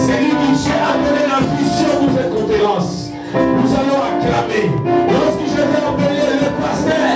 C'est lui qui a donné la vision pour cette conférence. Nous allons acclamer. Lorsque je vais appeler le pasteur,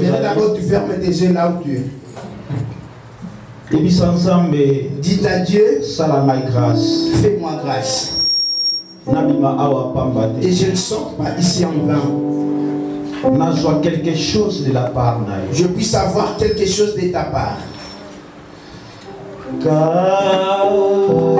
J'aimerais d'abord que tu fermes tes yeux là où tu es. Dites à Dieu, fais-moi grâce. Et je ne sors pas ici en vain. Quelque chose de la part. Je puisse avoir quelque chose de ta part. Oh,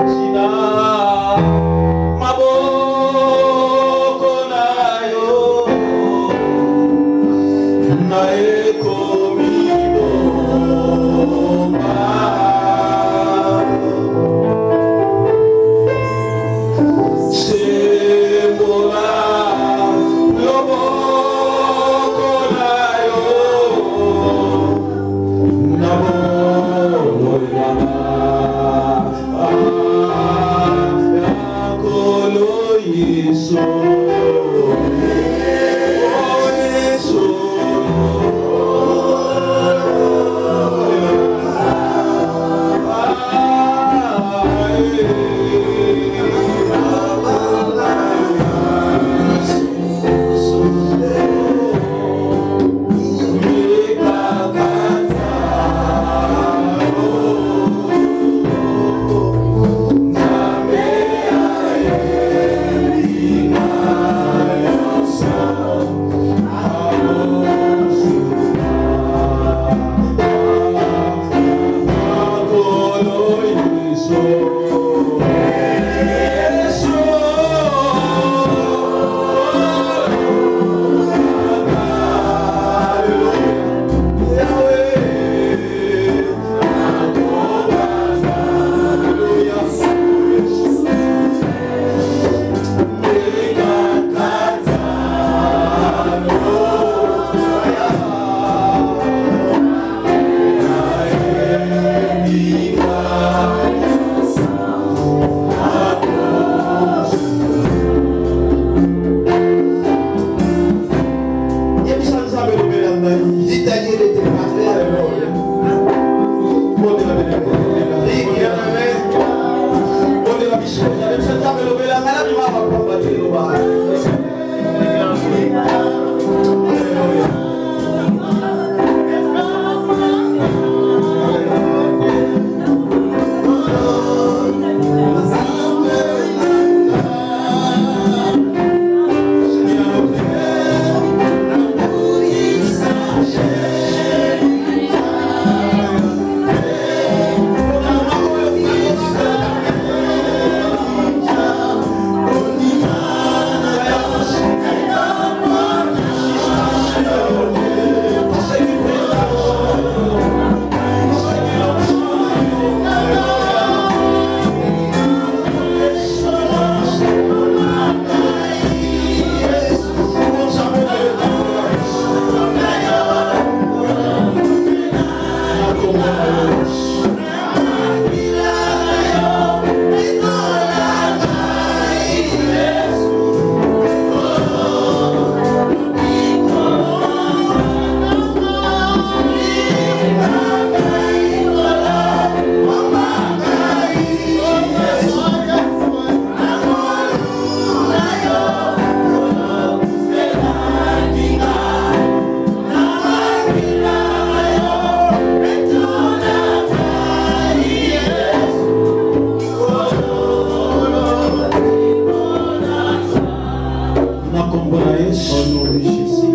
Yesu. Au nom de Jésus.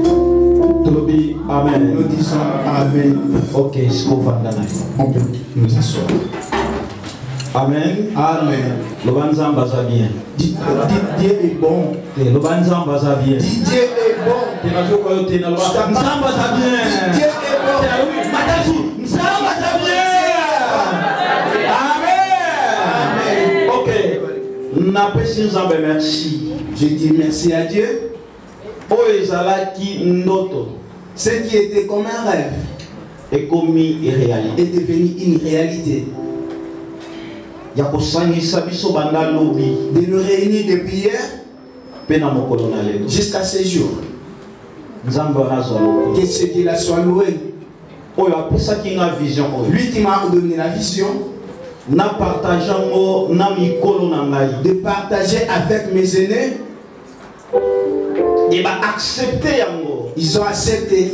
Tolobi amen. Nous disons Amen. Ok, sikovanda na. On peut nous asseoir. Amen. Amen. Lobanzamba za bien. Dieu est bon. Lobanzamba za bien. Dieu est bon. Tenazoko yo tena Nzamba za bien. Dieu est bon. Matasu, Nzamba za bien. Amen. Ok. Napesi Nzambe merci. Je dis merci à Dieu. Oyo ezalaki ndoto. Ce qui était comme un rêve Ekomi réalité. est devenu une réalité. Ya kosangisa biso banda lobi. De nous réunir depuis hier Pe na mokolo na lelo. jusqu'à ce jour. Nzambe anazwa lobi. Que ce Dieu soit loué. Oyo apesaki nga vision oyo. Lui qui m'a donné la vision Na partage yango na mikolo na ngai. de partager avec mes aînés. Et ba accepter yango. Ils ont accepté.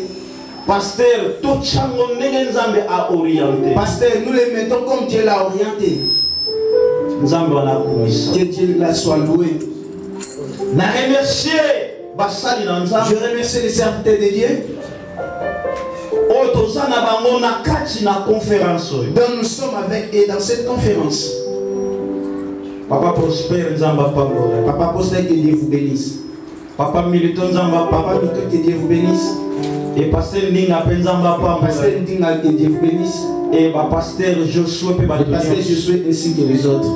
Pasteur, tout chango ndenge Nzambe a orienté. Pasteur, nous les mettons comme Dieu l'a orienté. Nzambe wana kumisa. Que Dieu soit loué. Na remercier basali na Je Nzambe. remercie les serviteurs de Dieu Oyo toza na bango na kati na conférence oyo. dont nous sommes avec et dans cette conférence. Papa Prosper Nzamba Pambola. Papa Pasteur, que Dieu vous bénisse. Papa Militon Nzamba Papa Pambola. Mito, que Dieu vous bénisse. Et pasteur Ndinga pe Nzamba Pambola. Pasteur Ndinga, que Dieu vous bénisse. Et ba pasteur Josué pe ba Le pasteur Josué ainsi que les autres.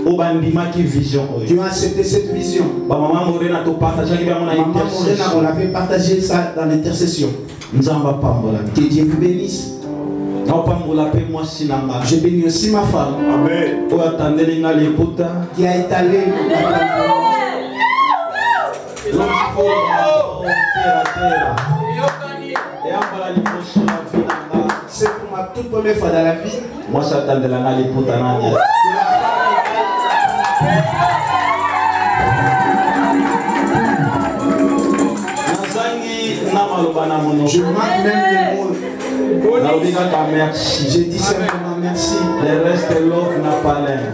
Obandima ki vision oyo. Tu as accepté cette vision. Ba maman Morena to partage ki ba mona Maman Morena, on intercession. avait partagé ça dans l'intercession. Nzamba Pambola. Que Dieu vous bénisse. Na Pambola pe moi sinanga. Je bénis aussi ma femme Amen. Oyo atandeli nga leputa. qui a étalé mon appareil. C'est pour ma toute première fois dans la vie. Moi, j'attendais la liputa nani. Je manque même les mots. Merci. Je dis simplement merci. Le reste de l'autre n'a pas l'air.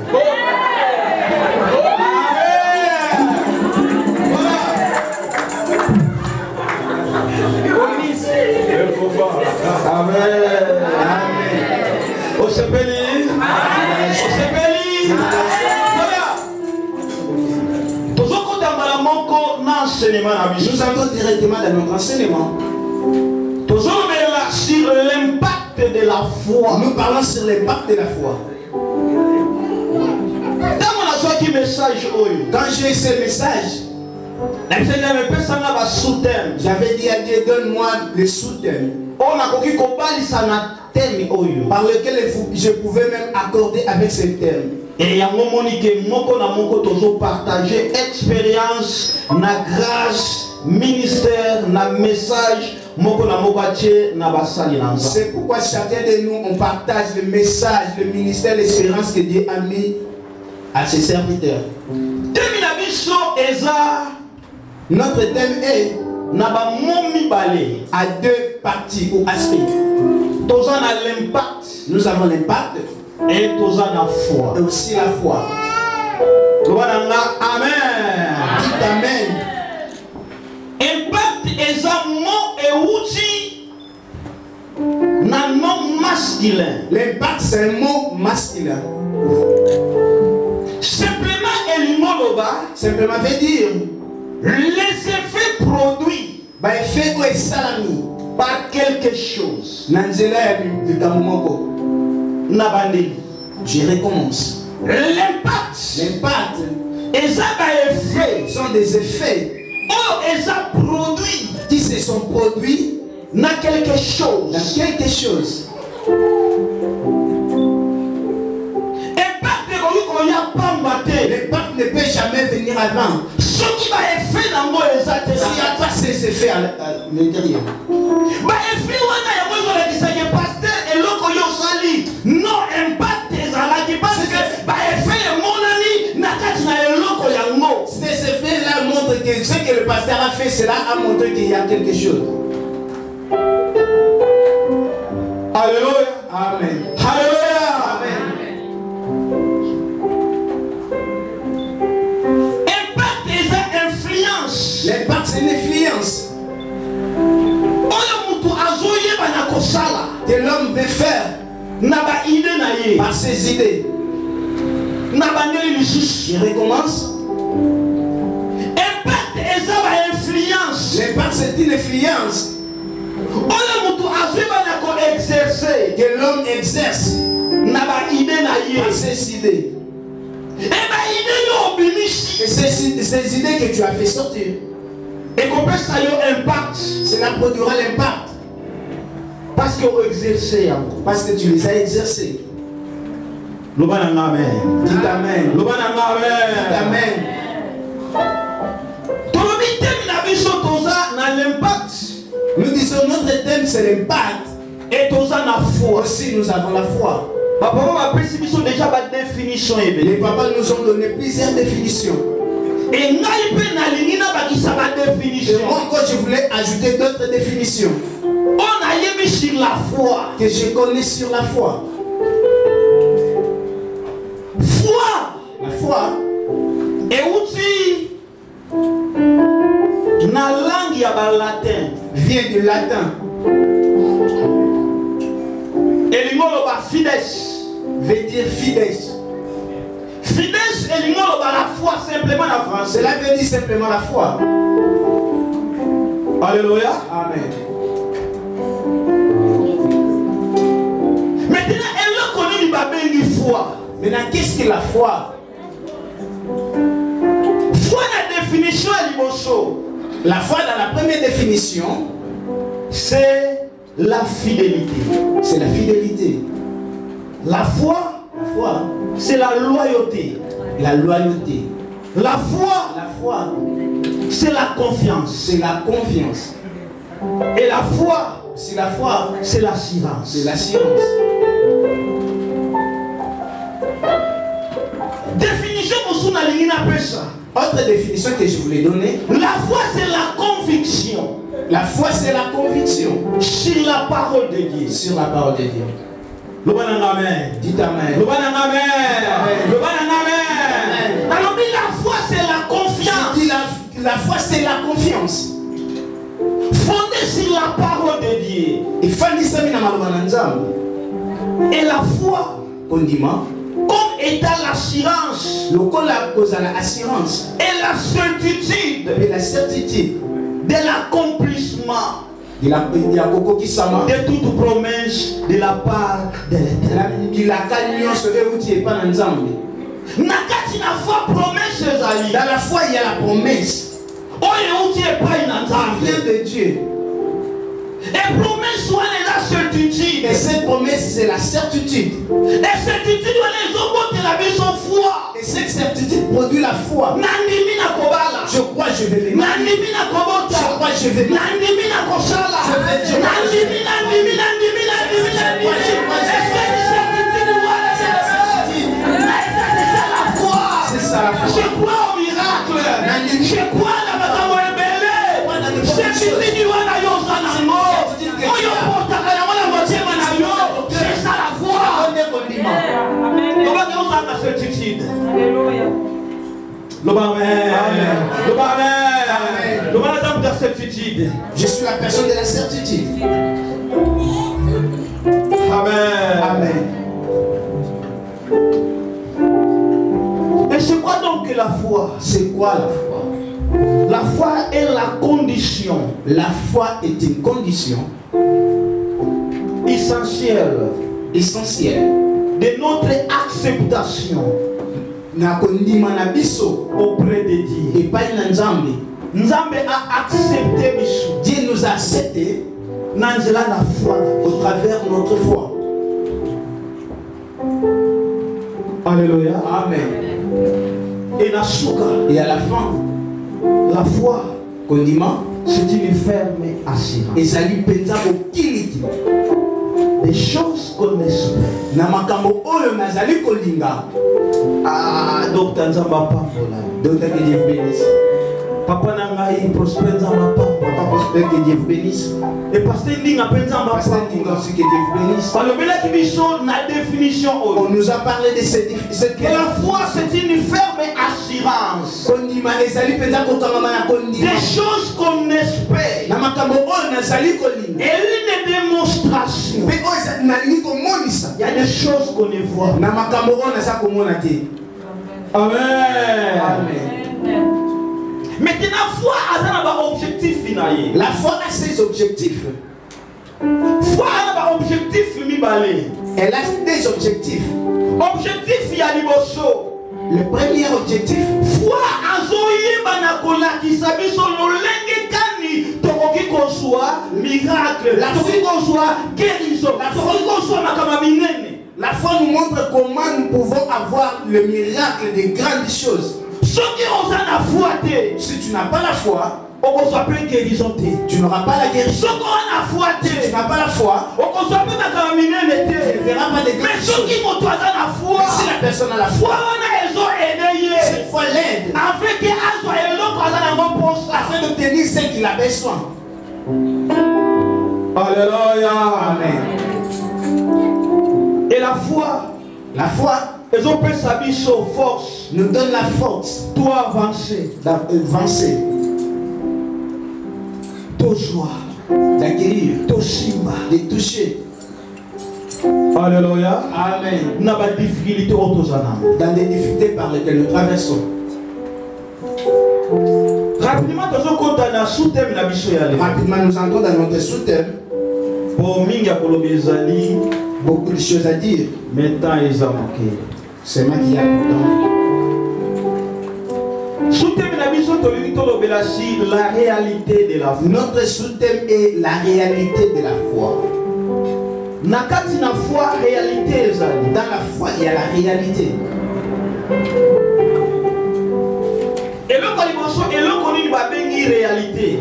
Amen. Amen. Au Sepeli. Au Sepeli. Nous entrons directement dans notre enseignement. Sur l'impact de la foi. Nous parlons sur l'impact de la foi. Quand j'ai eu ce message, j'avais dit à Dieu, donne-moi le sous-thème par lequel je pouvais même accorder avec ce thème. Et il y a un moment que moko na moko tozo partager expérience, na grâce, ministère, na message, moko na moko atie na basali na nza. C'est pourquoi chacun de nous on partage le message, le ministère, l'espérance que Dieu a mis à ses serviteurs. Notre thème est na ba momi balé à deux parties ou aspects. Toza na l'impact. Nous avons l'impact et toza na foi. Et aussi la foi. Amen. Dites amen. Impact est un mot et outil na nom masculin. L'impact c'est un mot masculin. Simplement veut dire les effets produits par quelque chose. Je recommence. L'impact sont des effets qui se sont produits dans quelque chose. L'impact ne peut jamais venir avant. S'il n'y a pas ces effets à l'intérieur. Ces effets-là montrent que ce que le pasteur a fait, cela a montré qu'il y a quelque chose. Alléluia. Amen. Alléluia. Amen. Impact est une influence. L'impact c'est une influence. l'homme veut faire Naba idée na ye. par ses idées, Naba ndeli lisusu. il recommence. Impact eza ba influence. L'impact, c'est une influence Oyo mutu azeba na ko exercer. que l'homme exerce Naba idée na ye. par ses idées. Eba idée yo obimisi. Et ces idées que tu as fait sortir, Et qu'on peut ça yo impact. cela produira l'impact Parce que vous exercez. parce que tu les as exercés. Loba na amen. Dis amen. Loba na Dis amen. amen. Tolobi thème na biso toza na l'impact. Nous disons notre thème c'est l'impact. Et toza na foi. Aussi nous avons la foi. Papa va préciser déjà la définition. Les papas nous ont donné plusieurs définitions. Et ngai pe na lingina bakisa ba Et définition. moi encore je voulais ajouter d'autres définitions On a yémi sur la foi. que je connais sur la foi. Foi. La foi Et outil na langue ya ba latin. vient du latin. Et l'ingolo ba fides. Veut dire fides. Fides et l'ingolo ba la foi simplement en français. Cela veut dire simplement la foi. Alléluia. Amen. Maintenant, elle a connu du babé une foi. Maintenant, qu'est-ce que la foi? Foi la définition à l'imoso. La foi, dans la première définition, C'est la fidélité. c'est la fidélité. La foi, La foi, c'est la loyauté. la loyauté. La foi, La foi, c'est la confiance. c'est la confiance. Et la foi, C'est la foi, c'est l'assurance. c'est l'assurance. Définition pour na lingina pesa. Autre définition que je voulais donner, La foi, c'est la conviction la foi, c'est la conviction sur la parole de Dieu. sur la parole de Dieu. Le bon amen. Dites amen. Le bon amen. Le bon amen. Alors, la foi, c'est la Je confiance. dis la foi, c'est la confiance. Fondée sur la parole de Dieu. Et Fanny na maloba na Nzambe. Et la foi, Kondima, comme étant l'assurance lokola kozala assurance et la certitude et la certitude de l'accomplissement de la kokokisama de toute promesse de la part de l'Éternel. bilaka nyonso euti epa na Nzambe. Nakati na foi promesse ezali. Dans la foi, il y a la promesse. Oyo euti epai na Ça vient Nzambe. de Dieu. Et promesse wana eza certitude. Et cette promesse, c'est la certitude. Et certitude wana ezobotela biso foi. Et cette certitude produit la foi. Nandimi na kobala. Je crois, je vais venir. Nandimi na kobota. Je crois, je vais venir. Nandimi na kosala. Je vais- Nandimi. Certitude wana C'est la certitude. c'est la foi. C'est ça la Je foi. crois au miracle. Nandimi. Je crois na makambo ebele. Certitude wana yoza nango. Oyo potaka yango na motema na yo. C'est ça la foi. Onde kondima. Loba yoza na certitude. Alléluia. Loba amen. Amen. Loba amen. Amen. Loba na dame de certitude. Je suis la personne de la certitude. Amen. Amen. Et c'est quoi donc que la foi? C'est quoi la foi? La foi est la condition La foi est une condition essentielle essentielle. de notre acceptation Na kondima na biso auprès de Dieu. epai na Nzambe. Nzambe a accepté biso Dieu nous a acceptés na nzela na foi. au travers de notre foi. Alléluia. Amen. Et na suka, Et à la fin, la foi, kondima c'est une ferme assurance. ezali penza bokiliti Des choses qu'on espère. na makambo oyo nazali kolinga. Ah, Docteur Nzamba Pambola. Docteur, que Dieu vous bénisse. Papa Nangaï, Prosper Nzamba Papa Pambola. Prosper, que Dieu vous bénisse. Et Pasteur Ndinga Nzamba Pasteur Ndinga Pambola. aussi, que Dieu vous bénisse. Par le bel qui na définition. On nous a parlé de cette Que la foi, c'est une ferme assurance. kondima ezali penza kokangama na kondima. Des choses qu'on espère. Na makambo oyo nazali kolinga. Et une démonstration Mpe oyo Il y a des choses qu'on ne voit. Amen. Amen. Maintenant, foi a un objectif final. La foi a ses objectifs. Foi a un objectif final. Elle a des objectifs. Objectif ya liboso. Le premier objectif, foi azoyeba na kolakisa biso lolenge kani tokoki kozwa miracle, la tokoki kozwa guérison, la tokoki kozwa makama minene. La foi nous montre comment nous pouvons avoir le miracle des grandes choses. Soki oza na foi te, si tu n'as pas la foi, tu n'auras pas la guérison. Si tu n'as pas la foi, tu ne verras pas de grandes choses. Si la personne a la foi, cette foi l'aide afin d'obtenir ce qu'il a besoin. Alléluia. Amen. Et la foi, ils ont pris sa force, nous donne la force d'avancer, d'acquérir, de toucher. Alléluia. Amen. Dans des difficultés par lesquelles nous traversons. Rapidement, nous entrons dans notre sous-thème. Beaucoup de choses à dire. C'est moi qui ai la réalité de la foi. Notre sous-thème est la réalité de la foi. Dans la foi, il y a la réalité.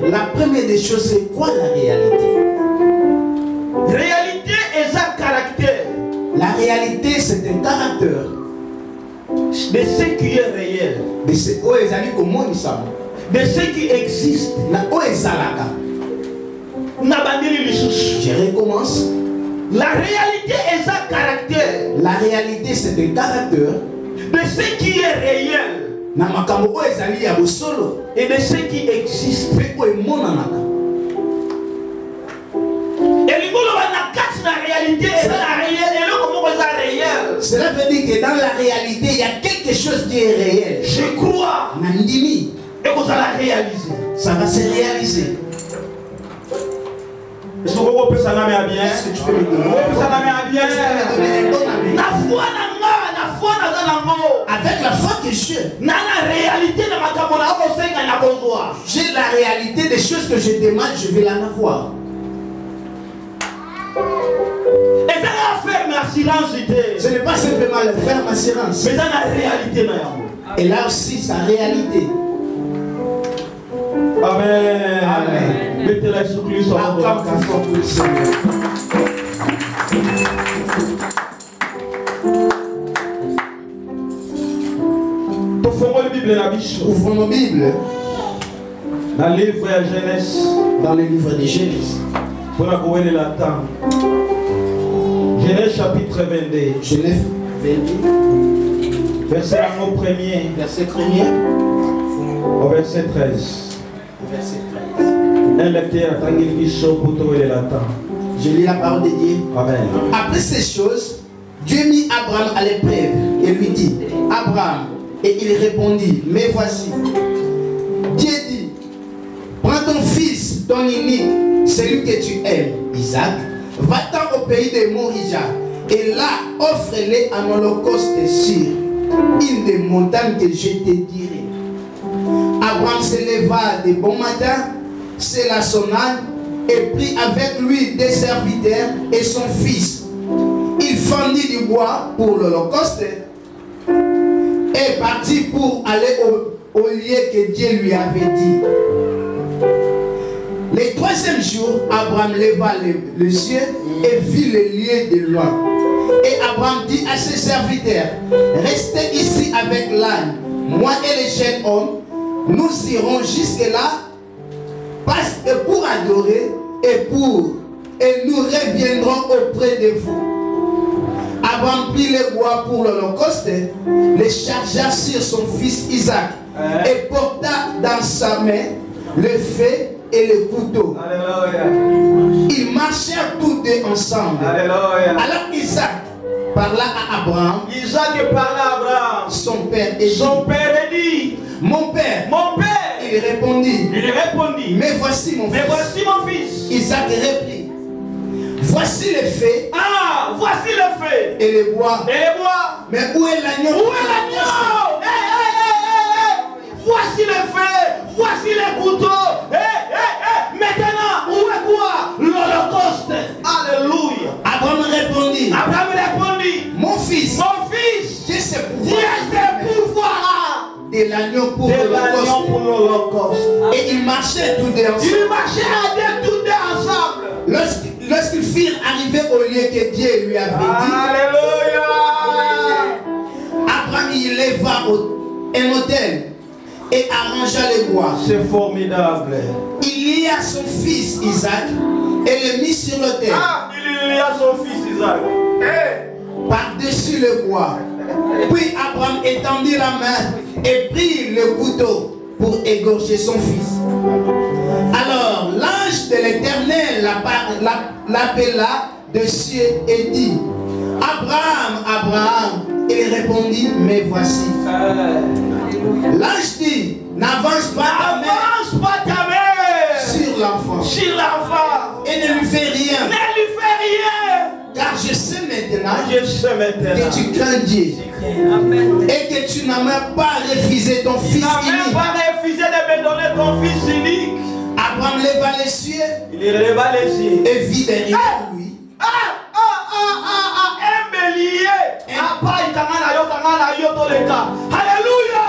La première des choses, c'est quoi la réalité? Réalité est un caractère. La réalité, c'est un caractère de ce qui est réel, de ce qui existe. Je recommence. La réalité est un caractère. La réalité, c'est un caractère de ce qui est réel et de ce qui existe. Cela veut dire que dans la réalité, il y a quelque chose qui est réel. Je crois. Et vous allez réaliser. Ça va se réaliser. Est-ce que tu peux me donner avec la foi que j'ai la réalité des choses que je demande, je vais l'en avoir. Ce n'est pas simplement le ferme assurance. Mais dans la réalité, et là aussi sa réalité. Amen. Amen. Mettez-la sous Christ. Ouvrons nos Bibles. Dans le livre de Genèse. Dans le livre de Genèse. Genèse chapitre 22. Genèse 22. Verset 1er. Verset 1er. Au verset 13. Verset 13. Un lecteur je lis la parole de Dieu. Amen. Après ces choses, Dieu mit Abraham à l'épreuve et lui dit, Abraham, et il répondit, mais voici. Dieu dit, prends ton fils, ton unique, celui que tu aimes, Isaac, va-t'en au pays de Morija, et là, offre-le en holocauste sur une des montagnes que je te dirai. Abraham se leva de bon matin, sella son âne, et prit avec lui des serviteurs et son fils. Il fendit du bois pour l'holocauste et partit pour aller au lieu que Dieu lui avait dit. Le troisième jour, Abraham leva le ciel et vit le lieu de loin. Et Abraham dit à ses serviteurs, restez ici avec l'âne, moi et les jeunes hommes, nous irons jusque-là pour adorer et nous reviendrons auprès de vous. Abraham prit le bois pour l'holocauste, le chargea sur son fils Isaac et porta dans sa main le feu et le couteau. Ils marchèrent tous deux ensemble. Alléluia. Alors Isaac parla à Abraham, Isaac parlait à Abraham. son père, et dit, Son père dit, mon père. mon père. Il répondit, Il répondit, mais voici mon mais fils. voici mon fils. Isaac reprit, voici les faits Ah, voici le fait. et les bois. Et les bois. Mais où est l'agneau? Où est l'agneau? Voici le feu, voici les couteaux. Maintenant, où est quoi? L'Holocauste. Alléluia. Abraham répondit, Abraham répondit, mon fils, mon fils, j'ai ce Dieu te pouvoir de l'agneau pour de l'agneau l'Holocauste. pour l'Holocauste. Et ils marchaient tous deux ensemble. Ils marchaient à deux, tous deux ensemble. Lorsqu'ils firent arriver au lieu que Dieu lui avait dit, Alléluia. Abraham il leva un autel et arrangea les bois. C'est formidable. Il lia son fils Isaac et le mit sur l'autel. Ah, il y a son fils Isaac. Par-dessus le bois. Puis Abraham étendit la main et prit le couteau pour égorger son fils. Alors l'ange de l'Éternel l'appela de cieux et dit, Abraham, Abraham. Il répondit, mais voici. L'ange dit, n'avance pas ta main sur l'enfant. Sur l'enfant. Et ne lui fais rien. Ne lui fais rien. Car je sais maintenant Je sais maintenant que tu crains Dieu. Et que tu n'as même pas refusé ton fils Tu n'as même unique. pas refusé de me donner ton fils unique. Abraham leva les cieux Il releva les yeux. et vit derrière lui Un bélier. Alléluia.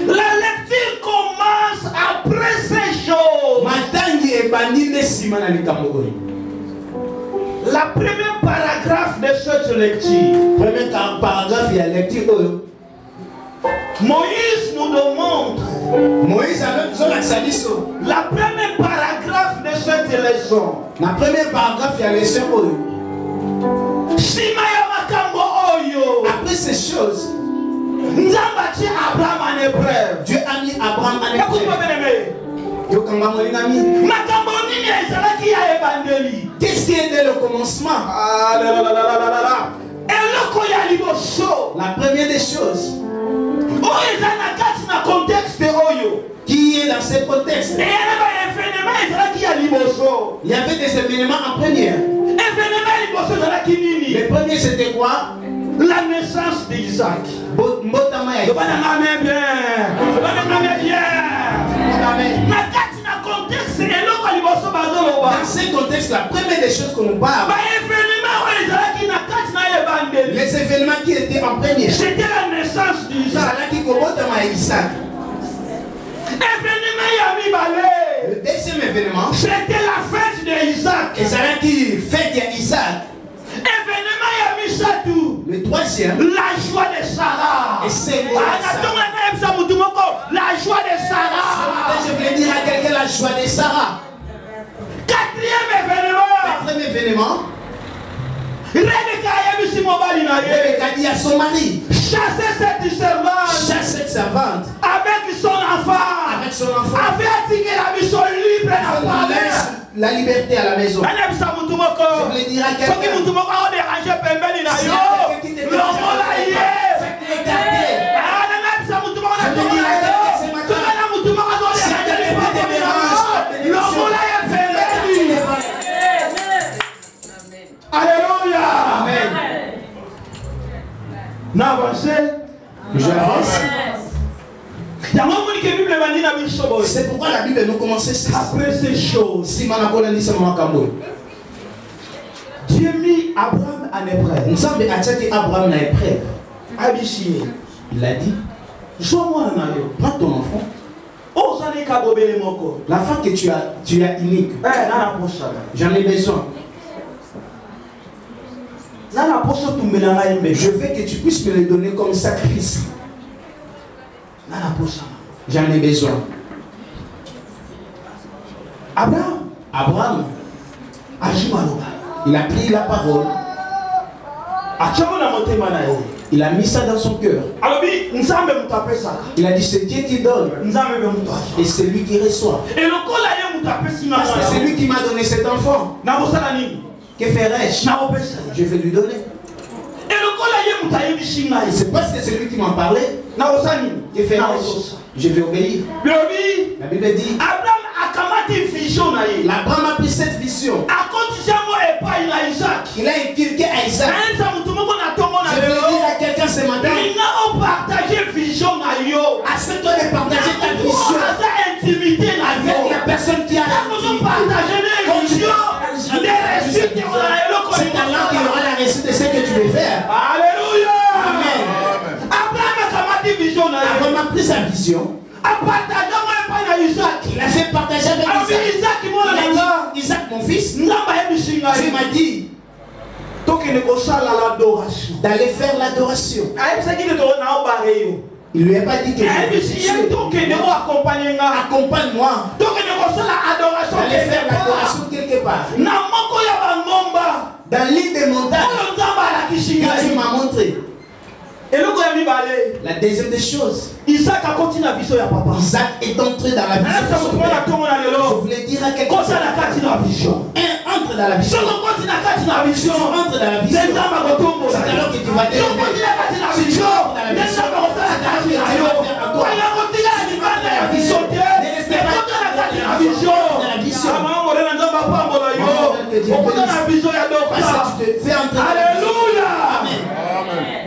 La lecture commence après ces choses. matangi ebandi nde nsima na likambo oyo. La première paragraphe de cette lecture. Premier paragraphe ya lecture oyo. Moïse nous demande Moïse azolakisa biso la première paragraphe de cette leçon. na premier paragraphe ya leçon oyo. Sima ya makambo oyo. Après ces choses, Nzamba ti Abraham en épreuve. Dieu a mis Abraham en Écoute-moi épreuve. bien aimé. Yokanga molingami. Makambo nini ezalaki ya ebandeli. Qu'est-ce qui est dès le commencement? Eloko ya liboso. La première des choses Oyo eza na kati na contexte oyo. qui est dans ce contexte. Eyana ba événement ezalaki ya liboso. Il y avait des événements en première. Événement ya liboso ezalaki nini? Le premier c'était quoi? La naissance d'Isaac. Mbotama ya Yobana ngame bien. Yobana ngame bien. Amen. Na kati na contexte eloko ya liboso bazoloba. Dans ce contexte, la première des choses qu'on nous parle, Ba événement oyo ezalaki na kati na ebandeli. les événements qui étaient en première, C'était la naissance d'Isaac. Isaac Kobotama et Isaac. Événement ya mibale. Le deuxième événement, C'était la fête d'Isaac. Isaac qui fête à Isaac. Événement ya misatu. Le troisième, La joie de Sarah. et c'est moi. La joie de Sarah. Je voulais dire à quelqu'un la joie de Sarah. Quatrième événement. Quatrième événement, Rebecca Rebecca dit à son mari, chasser cette servante chasse cette servante avec son enfant. avec son enfant. Avait attiré la mission libre On à la laisse la liberté à la maison. Je voulais dire à quelqu'un, Alléluia. Amen. N'avancez. J'avance. C'est C'est pourquoi la Bible nous commence après ces choses. si Manakola dit ça Mamakambo. Dieu mit Abraham en épreuve. Nous sommes à Tchaki Abraham na épreuve. Abichie. Il a dit, Joue-moi na yo. prends ton enfant. Ozane kabobele moko. L'enfant que tu as unique. Nana posa. J'en ai besoin. Nana posa tumbela ngai mbe. Je veux que tu puisses me le donner comme sacrifice. Nana posa. J'en ai besoin. Abraham. Ajimaloba. Il a pris la parole. Achamo na motema na yo. Il a mis ça dans son cœur. Alobi nzambe mutapesa. Il a dit c'est Dieu qui donne Nzambe be mutashi. et c'est lui qui reçoit. Et lokola ye Parce que c'est lui qui m'a donné cet enfant. Que ferais-je? Je vais lui donner. C'est parce que c'est lui qui m'a parlé. Que ferais-je? Je vais obéir. La Bible dit Abraham a pris cette vision. Il a inculqué à Isaac. Je vais dire à quelqu'un ce matin, accepte de partager ta vision avec la personne qui a l'intimité. C'est Allah qui aura la réussite de ce que tu veux faire. Alléluia. Amen. Abraham a pris sa vision. Il a fait partager avec Isaac. Il a dit, Isaac mon fils, tu m'as dit d'aller faire l'adoration. Il lui a pas dit que accompagne-moi d'aller faire l'adoration quelque part. Dans l'île des montagnes que Dieu m'a montré. La deuxième des choses, Isaac a continué la vision de papa. Isaac est entré dans la vision. Je voulais dire à quelqu'un, entre dans la vision. Entre dans la vision. C'est alors que tu vas te si tu entres dans la vision, Alléluia. Amen.